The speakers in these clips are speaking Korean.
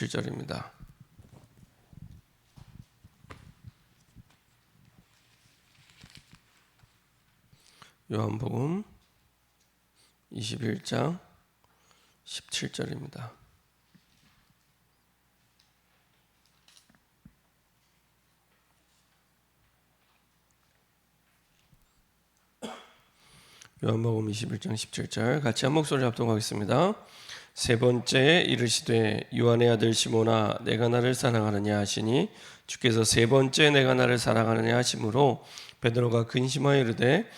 7절입니다. 요한복음 21장 17절입니다. 요한복음 21장 17절 같이 한 목소리 합동하겠습니다. 세 번째에 이르시되 요한의 아들 시몬아 내가 나를 사랑하느냐 하시니 주께서 세 번째 내가 나를 사랑하느냐 하심으로 베드로가 근심하여 이르되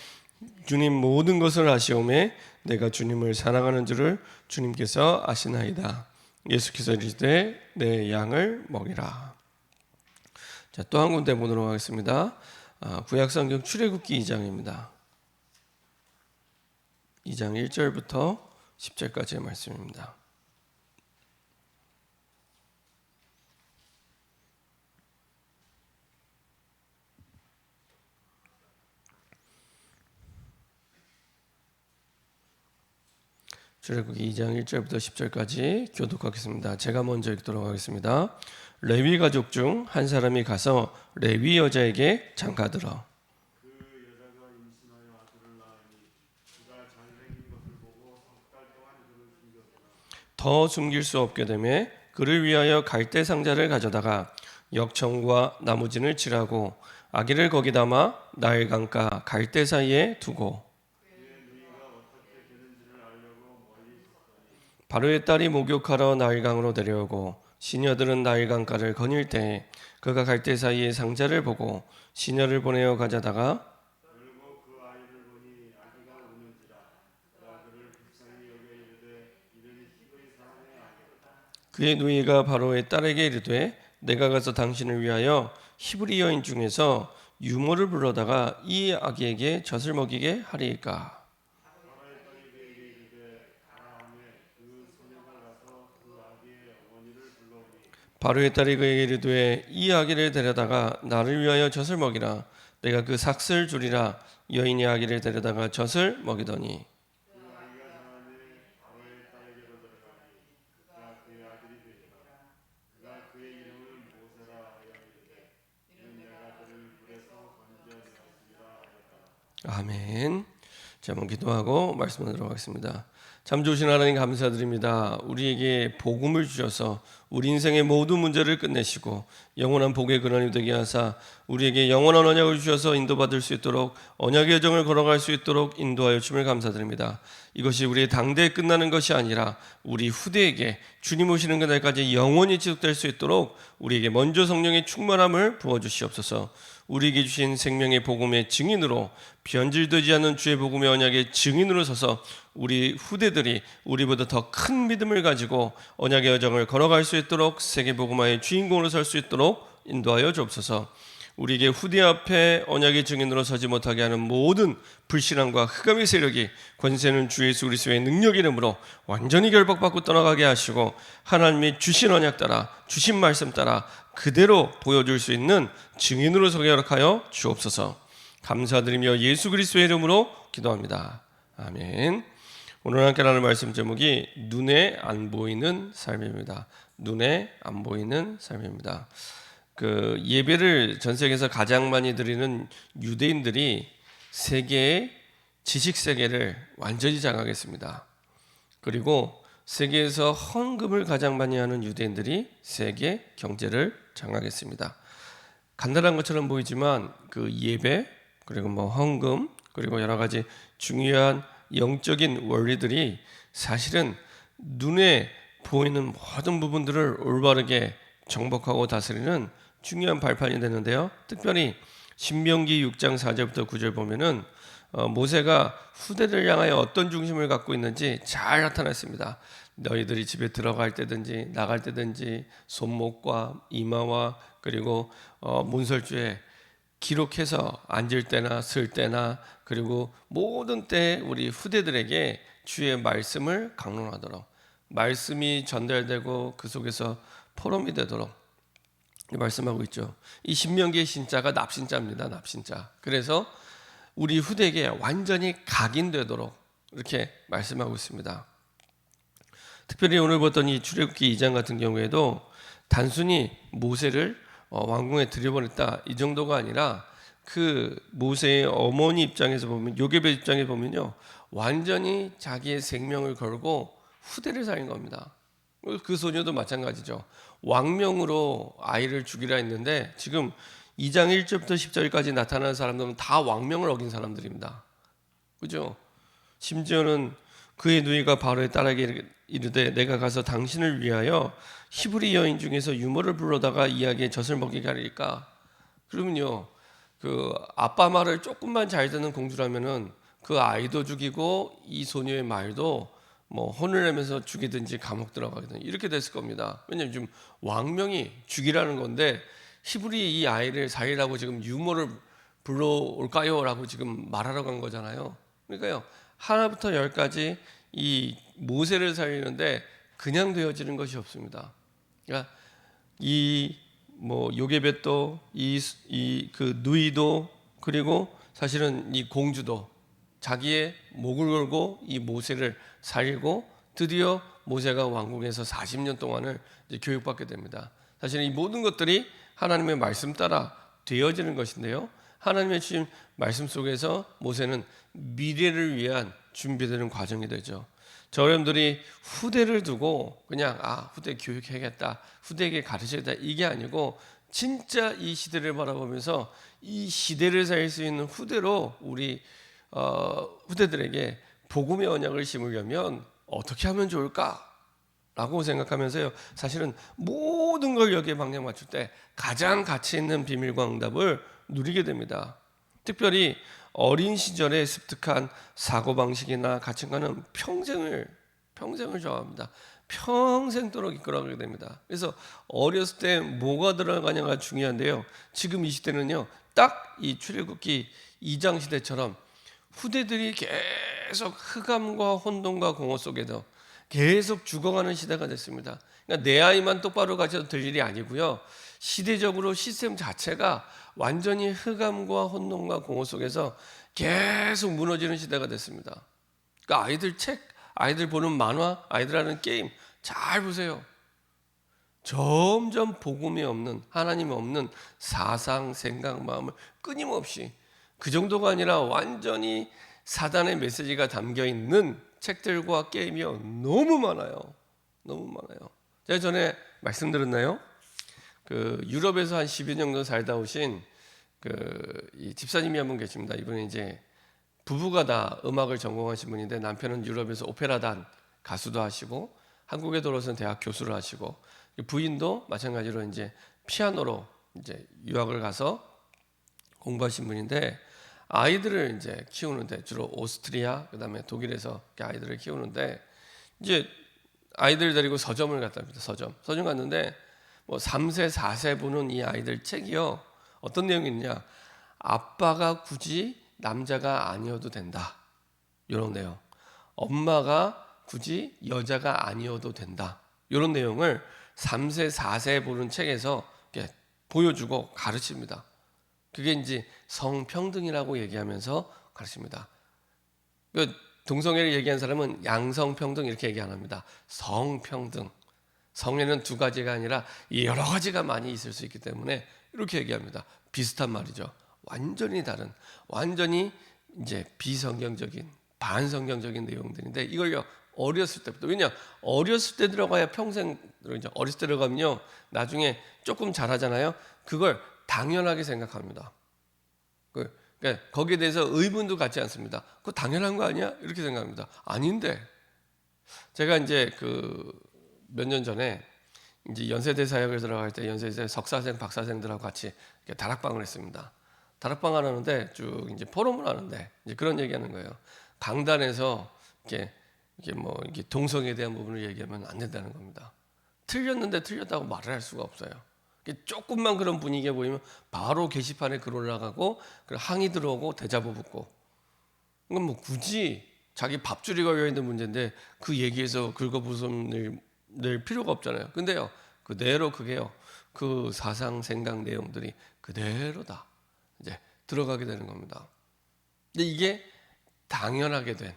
주님 모든 것을 아시오매 내가 주님을 사랑하는 줄을 주님께서 아시나이다. 예수께서 이르시되 내 양을 먹이라. 자, 또 한 군데 보도록 하겠습니다. 구약성경 출애굽기 2장입니다. 2장 1절부터 10절까지의 말씀입니다. 출애굽기 2장 1절부터 10절까지 교독하겠습니다. 제가 먼저 읽도록 하겠습니다. 레위 가족 중 한 사람이 가서 레위 여자에게 장가들어 그 여자가 임신하여 아들을 낳으니 그가 잘생긴 것을 보고 석 달 동안 그를 숨겼으나 더 숨길 수 없게 되매 그를 위하여 갈대 상자를 가져다가 역청과 나무진을 칠하고 아기를 거기 담아 나일 강가 갈대 사이에 두고 바로의 딸이 목욕하러 나일강으로 데려오고 시녀들은 나일강가를 거닐 때에 그가 갈대 사이에 상자를 보고 시녀를 보내어 가져다가 결국 그 아이를 보니 아기가 우는지라 그가 그를 불쌍히 여겨 이르되 이름이 히브리 사람의 아기로다. 그의 누이가 바로의 딸에게 이르되 내가 가서 당신을 위하여 히브리 여인 중에서 유모를 불러다가 이 아기에게 젖을 먹이게 하리이까. 바로의 딸이 그에게 이르되 가라 하매 그 소녀가 가서 그 아기의 어머니를 불러오니 바로의 딸이 그에게 이르되 이 아기를 데려다가 나를 위하여 젖을 먹이라. 내가 그 삭슬 주리라. 여인이 아기를 데려다가 젖을 먹이더니 그 아기가 자라매 바로의 딸에게로 들어가니 그가 그의 아들이 되니라. 그가 그의 이름을 모세라 하여 이르되 이는 내가 그를 불에서 건져내었습니다 하였더라. 아멘. 자, 한번 기도하고 말씀을 들어가겠습니다. 참 좋으신 하나님 감사드립니다. 우리에게 복음을 주셔서 우리 인생의 모든 문제를 끝내시고 영원한 복의 근원이 되게 하사 우리에게 영원한 언약을 주셔서 인도받을 수 있도록 언약의 여정을 걸어갈 수 있도록 인도하여 주심을 감사드립니다. 이것이 우리의 당대에 끝나는 것이 아니라 우리 후대에게 주님 오시는 그날까지 영원히 지속될 수 있도록 우리에게 먼저 성령의 충만함을 부어주시옵소서. 우리에게 주신 생명의 복음의 증인으로 변질되지 않는 주의 복음의 언약의 증인으로 서서 우리 후대들이 우리보다 더 큰 믿음을 가지고 언약의 여정을 걸어갈 수 있도록 세계 복음화의 주인공으로 설 수 있도록 인도하여 주옵소서. 우리에게 후대 앞에 언약의 증인으로 서지 못하게 하는 모든 불신앙과 흑암의 세력이 권세는 주 예수 그리스도의 능력 이름으로 완전히 결박받고 떠나가게 하시고 하나님이 주신 언약 따라 주신 말씀 따라 그대로 보여줄 수 있는 증인으로 서게 허락하여 주옵소서. 감사드리며 예수 그리스도의 이름으로 기도합니다. 아멘. 오늘 함께 나눌 말씀 제목이 눈에 안 보이는 삶입니다. 눈에 안 보이는 삶입니다. 그 예배를 전 세계에서 가장 많이 드리는 유대인들이 세계의 지식 세계를 완전히 장악했습니다. 그리고 세계에서 헌금을 가장 많이 하는 유대인들이 세계 경제를 장악했습니다. 간단한 것처럼 보이지만 그 예배 그리고 헌금 그리고 여러 가지 중요한 영적인 원리들이 사실은 눈에 보이는 모든 부분들을 올바르게 정복하고 다스리는 중요한 발판이 되는데요. 특별히 신명기 6장 4절부터 9절 보면은 모세가 후대를 향하여 어떤 중심을 갖고 있는지 잘 나타났습니다. 너희들이 집에 들어갈 때든지 나갈 때든지 손목과 이마와 그리고 문설주에 기록해서 앉을 때나 쓸 때나 그리고 모든 때에 우리 후대들에게 주의 말씀을 강론하도록 말씀이 전달되고 그 속에서 포럼이 되도록 말씀하고 있죠. 이 신명기의 신자가 납신자입니다. 납신자. 그래서 우리 후대에게 완전히 각인되도록 이렇게 말씀하고 있습니다. 특별히 오늘 봤던 이 출애굽기 2장 같은 경우에도 단순히 모세를 왕궁에 들여보냈다 이 정도가 아니라 그 모세의 어머니 입장에서 보면, 요셉의 입장에 보면요, 완전히 자기의 생명을 걸고 후대를 살린 겁니다. 그 소녀도 마찬가지죠. 왕명으로 아이를 죽이라 했는데 지금 2장 1절부터 10절까지 나타나는 사람들은 다 왕명을 어긴 사람들입니다. 그죠? 심지어는 그의 누이가 바로의 딸에게 이르되 내가 가서 당신을 위하여 히브리 여인 중에서 유모를 불러다가 이야기에 젖을 먹이게 하리까. 그러면요, 그 아빠 말을 조금만 잘 듣는 공주라면은 그 아이도 죽이고 이 소녀의 말도 뭐 혼을 내면서 죽이든지 감옥 들어가든 이렇게 됐을 겁니다. 왜냐하면 지금 왕명이 죽이라는 건데 히브리 이 아이를 살리라고 지금 유모를 불러올까요?라고 지금 말하러 간 거잖아요. 그러니까요, 하나부터 열까지 이 모세를 살리는데 그냥 되어지는 것이 없습니다. 그러니까 이 뭐 요게벳도 이 그 누이도 그리고 사실은 이 공주도 자기의 목을 걸고 이 모세를 살리고 드디어 모세가 왕궁에서 40년 동안을 이제 교육받게 됩니다. 사실 이 모든 것들이 하나님의 말씀 따라 되어지는 것인데요. 하나님의 주신 말씀 속에서 모세는 미래를 위한 준비되는 과정이 되죠. 저 여러분들이 후대를 두고 그냥 후대 교육해야겠다, 후대에게 가르쳐야겠다 이게 아니고 진짜 이 시대를 바라보면서 이 시대를 살 수 있는 후대로 우리 후대들에게 복음의 언약을 심으려면 어떻게 하면 좋을까라고 생각하면서요, 사실은 모든 걸 여기에 방향 맞출 때 가장 가치 있는 비밀과 응답을 누리게 됩니다. 특별히 어린 시절에 습득한 사고방식이나 가치관은 평생을 저항합니다. 평생도록 이끌어가게 됩니다. 그래서 어렸을 때 뭐가 들어가냐가 중요한데요, 지금 이 시대는요 딱 이 출애굽기 2장 시대처럼 후대들이 계속 흑암과 혼돈과 공허 속에서 계속 죽어가는 시대가 됐습니다. 그러니까 내 아이만 똑바로 가르쳐도 될 일이 아니고요, 시대적으로 시스템 자체가 완전히 흑암과 혼돈과 공허 속에서 계속 무너지는 시대가 됐습니다. 그러니까 아이들 책, 아이들 보는 만화, 아이들 하는 게임 잘 보세요. 점점 복음이 없는, 하나님이 없는 사상, 생각, 마음을 끊임없이, 그 정도가 아니라 완전히 사단의 메시지가 담겨 있는 책들과 게임이요 너무 많아요. 너무 많아요. 제가 전에 말씀드렸나요? 그 유럽에서 한 10여 년 정도 살다 오신 이 집사님이 한 분 계십니다. 이분이 이제 부부가 다 음악을 전공하신 분인데 남편은 유럽에서 오페라단 가수도 하시고 한국에 들어와서는 대학 교수를 하시고 부인도 마찬가지로 이제 피아노로 이제 유학을 가서 공부하신 분인데 아이들을 이제 키우는데 주로 오스트리아 그다음에 독일에서 아이들을 키우는데 이제 아이들 데리고 서점을 갔답니다. 서점 갔는데 뭐 3세, 4세 보는 이 아이들 책이요 어떤 내용이 있냐, 아빠가 굳이 남자가 아니어도 된다 이런 내용, 엄마가 굳이 여자가 아니어도 된다 이런 내용을 3세, 4세 보는 책에서 이렇게 보여주고 가르칩니다. 그게 이제 성평등이라고 얘기하면서 가르칩니다. 동성애를 얘기한 사람은 양성평등 이렇게 얘기 안 합니다. 성평등. 성에는 두 가지가 아니라 여러 가지가 많이 있을 수 있기 때문에 이렇게 얘기합니다. 비슷한 말이죠. 완전히 다른, 완전히 이제 비성경적인, 반성경적인 내용들인데 이걸요 어렸을 때부터, 왜냐 어렸을 때 들어가야 평생, 이제 어렸을 때 들어가면요 나중에 조금 잘하잖아요. 그걸 당연하게 생각합니다. 그러니까 거기에 대해서 의문도 갖지 않습니다. 그거 당연한 거 아니야? 이렇게 생각합니다. 아닌데, 제가 이제 몇 년 전에 이제 연세대 사역을 들어갈 때 연세대 석사생, 박사생들하고 같이 다락방을 했습니다. 다락방 하는데 쭉 이제 포럼을 하는데 이제 그런 얘기하는 거예요. 강단에서 이게 동성애에 대한 부분을 얘기하면 안 된다는 겁니다. 틀렸는데 틀렸다고 말을 할 수가 없어요. 조금만 그런 분위기가 보이면 바로 게시판에 글 올라가고 항의 들어오고 대자보 붙고, 그건 뭐 굳이 자기 밥줄이 걸려 있는 문제인데 그 얘기에서 긁어부숨 낼 필요가 없잖아요. 근데요 그대로 그게요 그 사상 생각 내용들이 그대로 다 이제 들어가게 되는 겁니다. 근데 이게 당연하게 된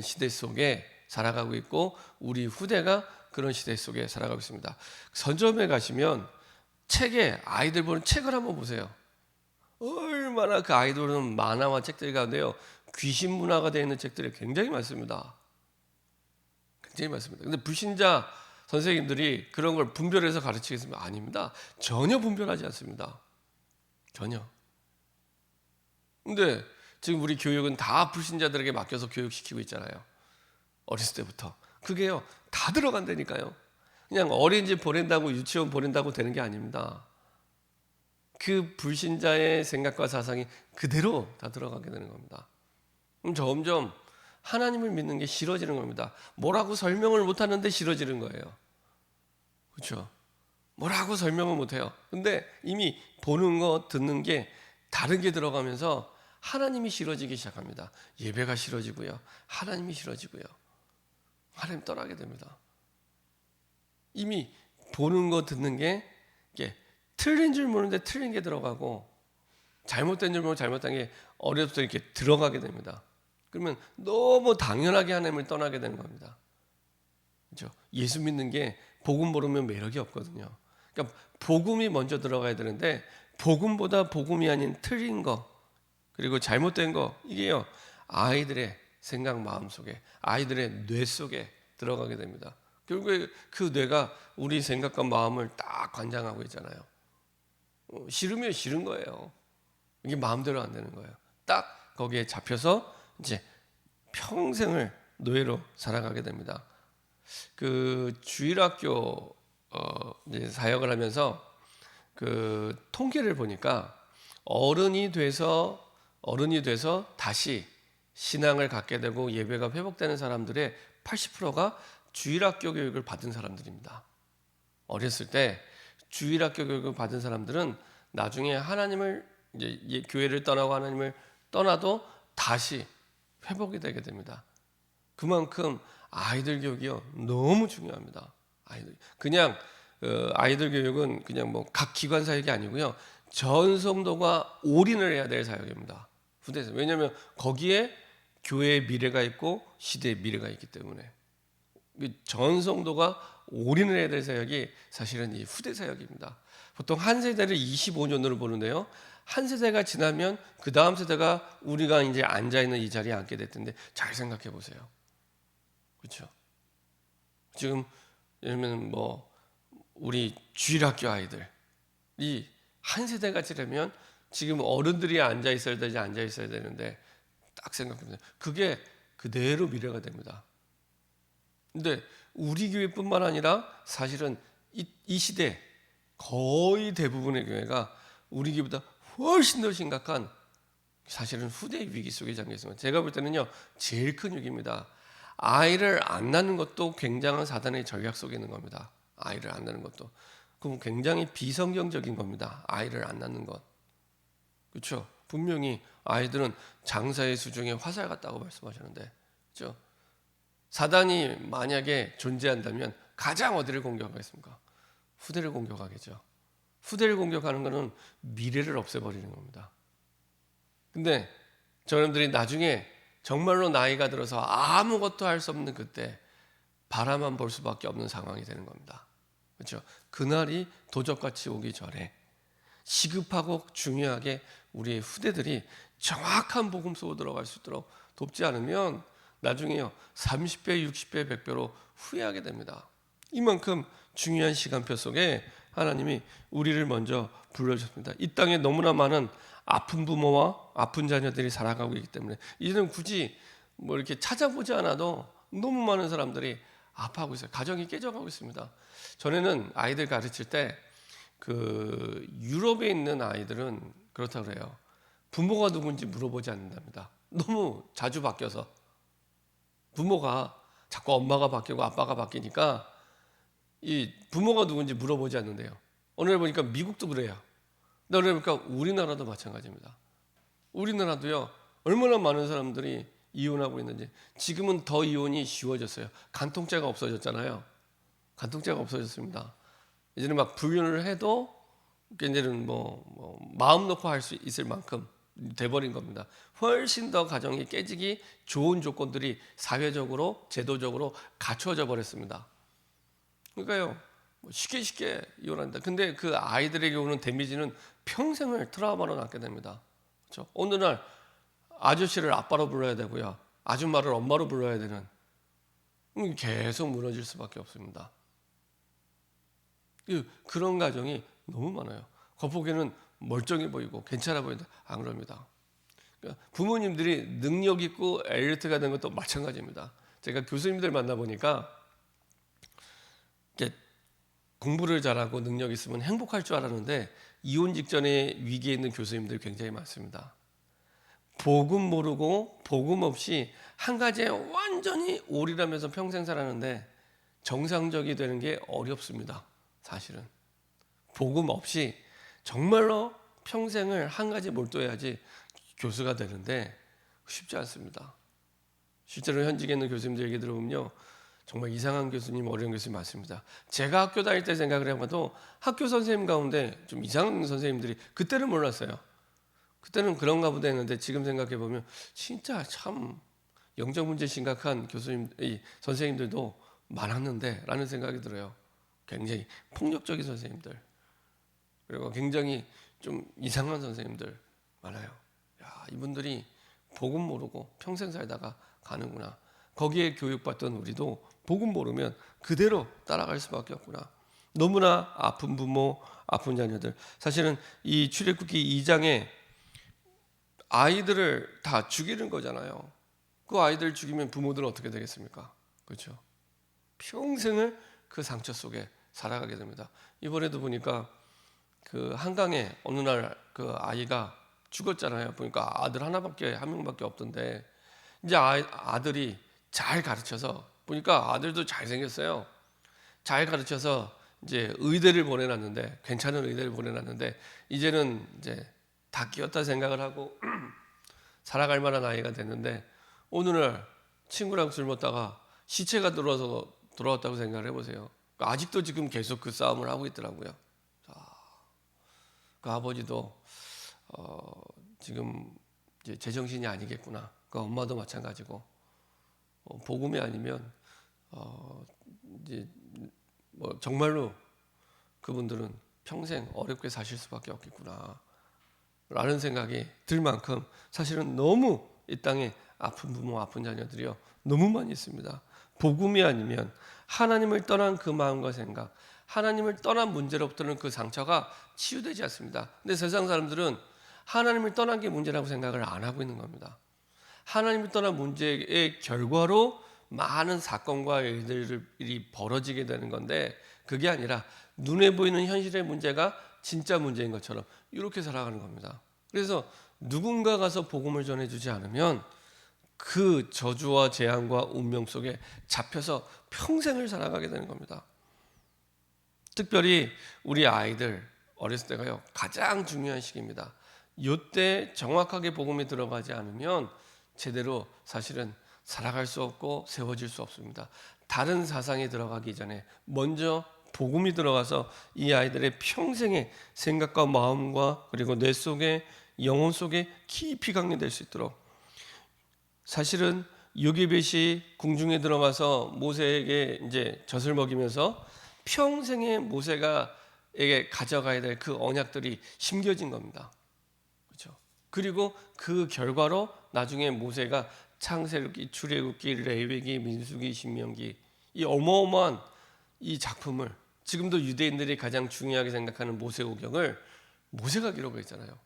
시대 속에 살아가고 있고 우리 후대가 그런 시대 속에 살아가고 있습니다. 서점에 가시면 책에 아이들 보는 책을 한번 보세요. 얼마나 그 아이들 보는 만화와 책들 가운데요 귀신 문화가 되어 있는 책들이 굉장히 많습니다. 굉장히 많습니다. 근데 불신자 선생님들이 그런 걸 분별해서 가르치겠습니까? 아닙니다. 전혀 분별하지 않습니다. 전혀. 근데 지금 우리 교육은 다 불신자들에게 맡겨서 교육시키고 있잖아요. 어렸을 때부터. 그게요 다 들어간다니까요. 그냥 어린이집 보낸다고 유치원 보낸다고 되는 게 아닙니다. 그 불신자의 생각과 사상이 그대로 다 들어가게 되는 겁니다. 그럼 점점 하나님을 믿는 게 싫어지는 겁니다. 뭐라고 설명을 못하는데 싫어지는 거예요. 그렇죠? 뭐라고 설명을 못해요. 근데 이미 보는 거 듣는 게 다른 게 들어가면서 하나님이 싫어지기 시작합니다. 예배가 싫어지고요. 하나님이 싫어지고요. 하나님 떠나게 됩니다. 이미 보는 거 듣는 게 이게 틀린 줄 모르는데 틀린 게 들어가고 잘못된 줄 모르고 잘못된 게 어려서부터 이렇게 들어가게 됩니다. 그러면 너무 당연하게 하나님을 떠나게 되는 겁니다. 그렇죠? 예수 믿는 게 복음 모르면 매력이 없거든요. 그러니까 복음이 먼저 들어가야 되는데 복음보다 복음이 아닌 틀린 거 그리고 잘못된 거 이게요 아이들의 생각 마음 속에 아이들의 뇌 속에 들어가게 됩니다. 결국에 그 뇌가 우리 생각과 마음을 딱 관장하고 있잖아요. 싫으면 싫은 거예요. 이게 마음대로 안 되는 거예요. 딱 거기에 잡혀서 이제 평생을 노예로 살아가게 됩니다. 그 주일학교 이제 사역을 하면서 그 통계를 보니까 어른이 돼서 다시 신앙을 갖게 되고 예배가 회복되는 사람들의 80%가 주일학교 교육을 받은 사람들입니다. 어렸을 때 주일학교 교육을 받은 사람들은 나중에 하나님을 이제 교회를 떠나고 하나님을 떠나도 다시 회복이 되게 됩니다. 그만큼 아이들 교육이요 너무 중요합니다. 그냥 아이들 교육은 그냥 뭐 각 기관 사역이 아니고요 전 성도가 올인을 해야 될 사역입니다. 후대에서 왜냐하면 거기에 교회의 미래가 있고 시대의 미래가 있기 때문에 전 성도가 올인을 해야 될 사역이 사실은 이 후대 사역입니다. 보통 한 세대를 25년으로 보는데요. 한 세대가 지나면 그 다음 세대가 우리가 이제 앉아 있는 이 자리에 앉게 됐던데 잘 생각해 보세요. 그렇죠? 지금 예를 들면 뭐 우리 주일학교 아이들이 한 세대가 지나면 지금 어른들이 앉아 있어야 되지 앉아 있어야 되는데 딱 생각해보세요. 그게 그대로 미래가 됩니다. 근데 우리 교회뿐만 아니라 사실은 이 시대 거의 대부분의 교회가 우리 교회보다 훨씬 더 심각한 사실은 후대의 위기 속에 잠겨 있습니다. 제가 볼 때는요 제일 큰 위기입니다. 아이를 안 낳는 것도 굉장한 사단의 전략 속에 있는 겁니다. 아이를 안 낳는 것도 그럼 굉장히 비성경적인 겁니다. 아이를 안 낳는 것 그렇죠? 분명히 아이들은 장사의 수중에 화살 같다고 말씀하셨는데 그렇죠? 사단이 만약에 존재한다면 가장 어디를 공격하겠습니까? 후대를 공격하겠죠. 후대를 공격하는 것은 미래를 없애버리는 겁니다. 근데 저놈들이 나중에 정말로 나이가 들어서 아무것도 할 수 없는 그때 바라만 볼 수밖에 없는 상황이 되는 겁니다. 그렇죠? 그날이 도적같이 오기 전에 시급하고 중요하게 우리의 후대들이 정확한 복음 속으로 들어갈 수 있도록 돕지 않으면 나중에요 30배, 60배, 100배로 후회하게 됩니다. 이만큼 중요한 시간표 속에 하나님이 우리를 먼저 불러주셨습니다. 이 땅에 너무나 많은 아픈 부모와 아픈 자녀들이 살아가고 있기 때문에 이제는 굳이 뭐 이렇게 찾아보지 않아도 너무 많은 사람들이 아파하고 있어요. 가정이 깨져가고 있습니다. 전에는 아이들 가르칠 때 그 유럽에 있는 아이들은 그렇다고 그래요. 부모가 누군지 물어보지 않는답니다. 너무 자주 바뀌어서 부모가 자꾸 엄마가 바뀌고 아빠가 바뀌니까 이 부모가 누군지 물어보지 않는데요. 오늘 보니까 미국도 그래요. 근데 오늘 보니까 우리나라도 마찬가지입니다. 우리나라도요. 얼마나 많은 사람들이 이혼하고 있는지 지금은 더 이혼이 쉬워졌어요. 간통죄가 없어졌잖아요. 간통죄가 없어졌습니다. 이제는 막 불륜을 해도 이제는 뭐 마음 놓고 할 수 있을 만큼 돼버린 겁니다. 훨씬 더 가정이 깨지기 좋은 조건들이 사회적으로 제도적으로 갖춰져 버렸습니다. 그러니까요, 쉽게 이혼한다. 근데 그 아이들에게 오는 데미지는 평생을 트라우마로 남게 됩니다. 그렇죠? 어느 날 아저씨를 아빠로 불러야 되고요, 아줌마를 엄마로 불러야 되는, 계속 무너질 수밖에 없습니다. 그런 가정이 너무 많아요. 겉보기에는 멀쩡해 보이고 괜찮아 보인다. 안 그럽니다. 그러니까 부모님들이 능력 있고 엘리트가 된 것도 마찬가지입니다. 제가 교수님들 만나보니까 이제 공부를 잘하고 능력 있으면 행복할 줄 알았는데 이혼 직전에 위기에 있는 교수님들이 굉장히 많습니다. 복음 모르고 복음 없이 한 가지에 완전히 올인하면서 평생 살았는데 정상적이 되는 게 어렵습니다. 사실은 복음 없이 정말로 평생을 한 가지 몰두해야지 교수가 되는데 쉽지 않습니다. 실제로 현직에 있는 교수님들 얘기 들어보면요, 정말 이상한 교수님, 어려운 교수님 많습니다. 제가 학교 다닐 때 생각을 해봐도 학교 선생님 가운데 좀 이상한 선생님들이 그때는 몰랐어요. 그때는 그런가 보다 했는데 지금 생각해보면 진짜 참 영적 문제 심각한 교수님, 선생님들도 많았는데 라는 생각이 들어요. 굉장히 폭력적인 선생님들, 그리고 굉장히 좀 이상한 선생님들 많아요. 야, 이분들이 복음 모르고 평생 살다가 가는구나. 거기에 교육받던 우리도 복음 모르면 그대로 따라갈 수밖에 없구나. 너무나 아픈 부모, 아픈 자녀들. 사실은 이 출애굽기 2장에 아이들을 다 죽이는 거잖아요. 그 아이들 죽이면 부모들은 어떻게 되겠습니까? 그렇죠? 평생을 그 상처 속에 살아가게 됩니다. 이번에도 보니까 그 한강에 어느 날 그 아이가 죽었잖아요. 보니까 아들 한 명밖에 없던데, 이제 아들이 잘 가르쳐서, 보니까 아들도 잘 생겼어요. 잘 가르쳐서 이제 의대를 보내놨는데, 괜찮은 의대를 보내놨는데 이제는 이제 다 끼었다 생각을 하고 살아갈 만한 아이가 됐는데, 어느 날 친구랑 술 먹다가 시체가 돌아왔다고 생각을 해보세요. 아직도 지금 계속 그 싸움을 하고 있더라고요. 그 아버지도 지금 이제 제정신이 아니겠구나. 그 엄마도 마찬가지고, 복음이 아니면 이제 뭐 정말로 그분들은 평생 어렵게 사실 수밖에 없겠구나 라는 생각이 들 만큼 사실은 너무 이 땅에 아픈 부모, 아픈 자녀들이요 너무 많이 있습니다. 복음이 아니면 하나님을 떠난 그 마음과 생각, 하나님을 떠난 문제로부터는 그 상처가 치유되지 않습니다. 근데 세상 사람들은 하나님을 떠난 게 문제라고 생각을 안 하고 있는 겁니다. 하나님을 떠난 문제의 결과로 많은 사건과 일들이 벌어지게 되는 건데, 그게 아니라 눈에 보이는 현실의 문제가 진짜 문제인 것처럼 이렇게 살아가는 겁니다. 그래서 누군가 가서 복음을 전해주지 않으면 그 저주와 재앙과 운명 속에 잡혀서 평생을 살아가게 되는 겁니다. 특별히 우리 아이들 어렸을 때가요 가장 중요한 시기입니다. 이때 정확하게 복음이 들어가지 않으면 제대로 사실은 살아갈 수 없고 세워질 수 없습니다. 다른 사상이 들어가기 전에 먼저 복음이 들어가서 이 아이들의 평생의 생각과 마음과 그리고 뇌 속에, 영혼 속에 깊이 강림될 수 있도록, 사실은 요게벳이 궁중에 들어가서 모세에게 이제 젖을 먹이면서 평생에 모세가에게 가져가야 될 그 언약들이 심겨진 겁니다. 그렇죠? 그리고 그 결과로 나중에 모세가 창세기, 출애굽기, 레위기, 민수기, 신명기, 이 어마어마한 이 작품을, 지금도 유대인들이 가장 중요하게 생각하는 모세오경을 모세가 기록했잖아요.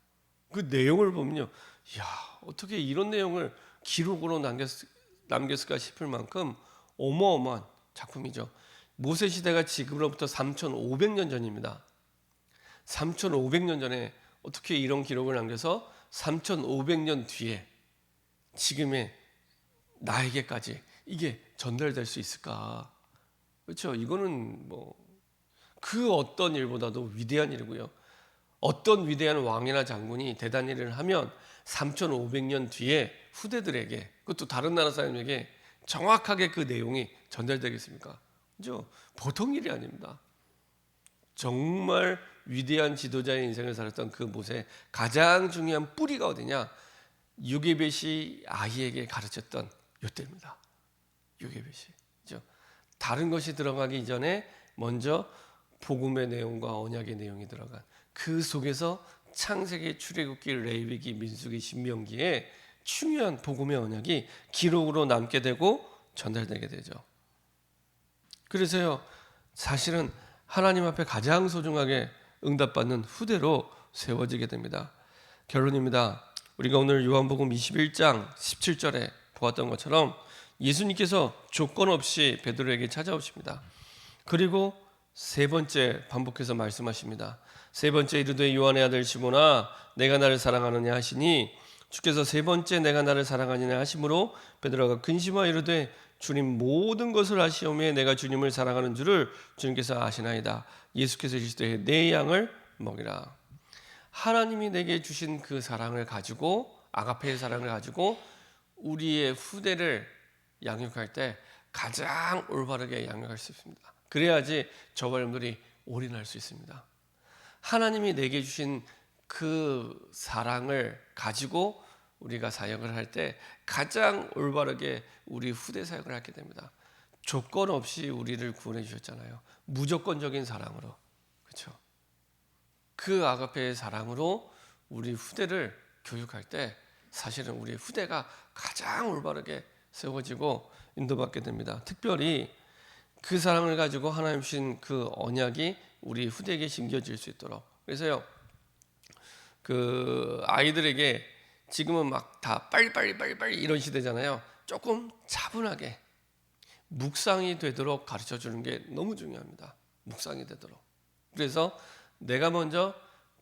그 내용을 보면요, 이야, 어떻게 이런 내용을 기록으로 남겼을까 싶을 만큼 어마어마한 작품이죠. 모세 시대가 지금으로부터 3,500년 전입니다. 3,500년 전에 어떻게 이런 기록을 남겨서 3,500년 뒤에 지금의 나에게까지 이게 전달될 수 있을까? 그렇죠? 이거는 뭐 그 어떤 일보다도 위대한 일이고요. 어떤 위대한 왕이나 장군이 대단한 일을 하면 3,500년 뒤에 후대들에게, 그것도 다른 나라 사람에게 정확하게 그 내용이 전달되겠습니까? 그죠? 보통 일이 아닙니다. 정말 위대한 지도자의 인생을 살았던 그 못의 가장 중요한 뿌리가 어디냐? 요게벳이 아이에게 가르쳤던 이때입니다. 요게벳이. 그죠? 다른 것이 들어가기 이전에 먼저 복음의 내용과 언약의 내용이 들어간 그 속에서 창세기, 출애굽기, 레위기, 민수기, 신명기에 중요한 복음의 언약이 기록으로 남게 되고 전달되게 되죠. 그래서요, 사실은 하나님 앞에 가장 소중하게 응답받는 후대로 세워지게 됩니다. 결론입니다. 우리가 오늘 요한복음 21장 17절에 보았던 것처럼 예수님께서 조건 없이 베드로에게 찾아오십니다. 그리고 세 번째 반복해서 말씀하십니다. 세 번째 이르되 요한의 아들 시몬아 내가 나를 사랑하느냐 하시니 주께서 세 번째 내가 나를 사랑하느냐 하심으로 베드로가 근심하여 이르되 주님 모든 것을 아시오매 내가 주님을 사랑하는 줄을 주님께서 아시나이다. 예수께서 이르시되 내 양을 먹이라. 하나님이 내게 주신 그 사랑을 가지고 아가페의 사랑을 가지고 우리의 후대를 양육할 때 가장 올바르게 양육할 수 있습니다. 그래야지 저와 여러분들이 올인할 수 있습니다. 하나님이 내게 주신 그 사랑을 가지고 우리가 사역을 할 때 가장 올바르게 우리 후대 사역을 하게 됩니다. 조건 없이 우리를 구원해 주셨잖아요. 무조건적인 사랑으로. 그렇죠? 그 아가페의 사랑으로 우리 후대를 교육할 때 사실은 우리 후대가 가장 올바르게 세워지고 인도받게 됩니다. 특별히 그 사랑을 가지고 하나님 주신 그 언약이 우리 후대에게 심겨질 수 있도록. 그래서요, 그 아이들에게 지금은 막 다 빨리 이런 시대잖아요. 조금 차분하게 묵상이 되도록 가르쳐 주는 게 너무 중요합니다. 묵상이 되도록. 그래서 내가 먼저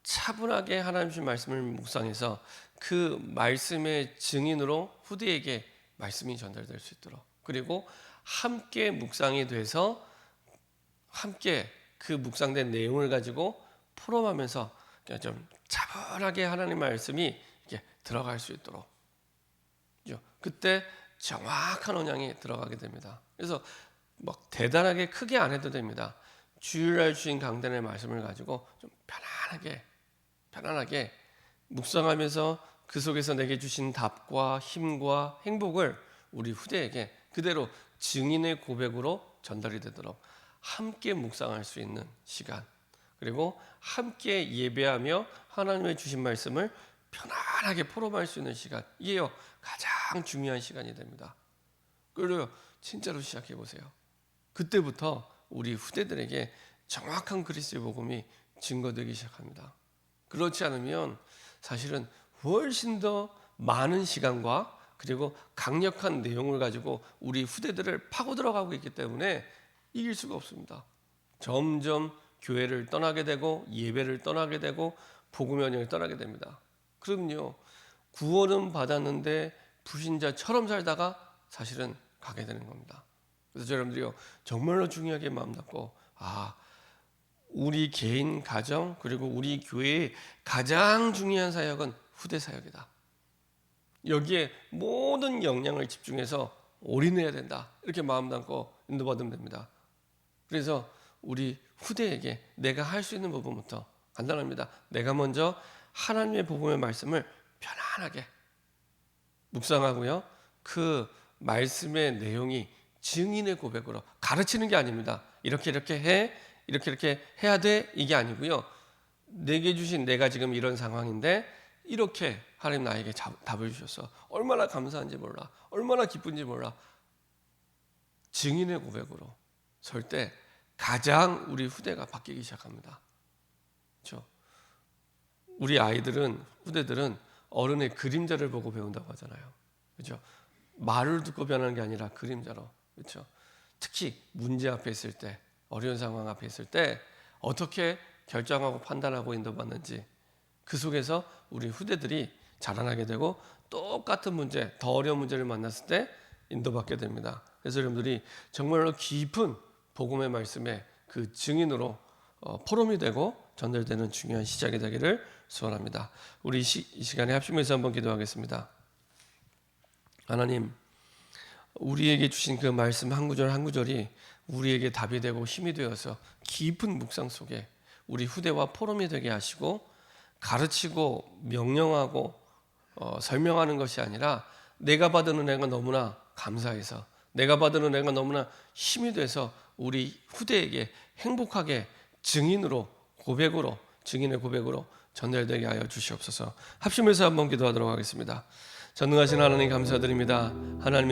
차분하게 하나님 주신 말씀을 묵상해서 그 말씀의 증인으로 후대에게 말씀이 전달될 수 있도록, 그리고 함께 묵상이 돼서 함께 그 묵상된 내용을 가지고 포럼하면서 좀 차분하게 하나님 말씀이 이렇게 들어갈 수 있도록, 그때 정확한 언양이 들어가게 됩니다. 그래서 막 대단하게 크게 안 해도 됩니다. 주일날 주신 강단의 말씀을 가지고 좀 편안하게 묵상하면서 그 속에서 내게 주신 답과 힘과 행복을 우리 후대에게 그대로 증인의 고백으로 전달이 되도록 함께 묵상할 수 있는 시간, 그리고 함께 예배하며 하나님의 주신 말씀을 편안하게 포럼할 수 있는 시간, 이게요 가장 중요한 시간이 됩니다. 그리고 진짜로 시작해 보세요. 그때부터 우리 후대들에게 정확한 그리스도의 복음이 증거되기 시작합니다. 그렇지 않으면 사실은 훨씬 더 많은 시간과 그리고 강력한 내용을 가지고 우리 후대들을 파고 들어가고 있기 때문에 이길 수가 없습니다. 점점 교회를 떠나게 되고 예배를 떠나게 되고 복음의 언약을 떠나게 됩니다. 그럼요, 구원은 받았는데 불신자처럼 살다가 사실은 가게 되는 겁니다. 그래서 여러분들이요 정말로 중요하게 마음 잡고, 우리 개인 가정 그리고 우리 교회의 가장 중요한 사역은 후대 사역이다. 여기에 모든 역량을 집중해서 올인해야 된다. 이렇게 마음 담고 인도받으면 됩니다. 그래서 우리 후대에게 내가 할 수 있는 부분부터 간단합니다. 내가 먼저 하나님의 복음의 말씀을 편안하게 묵상하고요, 그 말씀의 내용이 증인의 고백으로 가르치는 게 아닙니다. 이렇게 해, 이렇게 해야 돼, 이게 아니고요, 내게 주신 내가 지금 이런 상황인데 이렇게 하나님 나에게 답을 주셔서 얼마나 감사한지 몰라, 얼마나 기쁜지 몰라. 증인의 고백으로 설 때 가장 우리 후대가 바뀌기 시작합니다. 그렇죠? 우리 아이들은, 후대들은 어른의 그림자를 보고 배운다고 하잖아요. 그렇죠? 말을 듣고 변하는 게 아니라 그림자로. 그렇죠? 특히 문제 앞에 있을 때, 어려운 상황 앞에 있을 때 어떻게 결정하고 판단하고 인도받는지, 그 속에서 우리 후대들이 자라나게 되고 똑같은 문제, 더 어려운 문제를 만났을 때 인도받게 됩니다. 그래서 여러분들이 정말로 깊은 복음의 말씀에 그 증인으로 포럼이 되고 전달되는 중요한 시작이 되기를 소원합니다. 우리 이 시간에 합심해서 한번 기도하겠습니다. 하나님, 우리에게 주신 그 말씀 한 구절 한 구절이 우리에게 답이 되고 힘이 되어서 깊은 묵상 속에 우리 후대와 포럼이 되게 하시고 가르치고 명령하고 설명하는 것이 아니라 내가 받은 은혜가 너무나 감사해서 내가 받은 은혜가 너무나 힘이 돼서 우리 후대에게 행복하게 증인의 고백으로 전달되게 하여 주시옵소서. 합심해서 한번 기도하도록 하겠습니다. 전능하신 하나님 감사드립니다. 하나님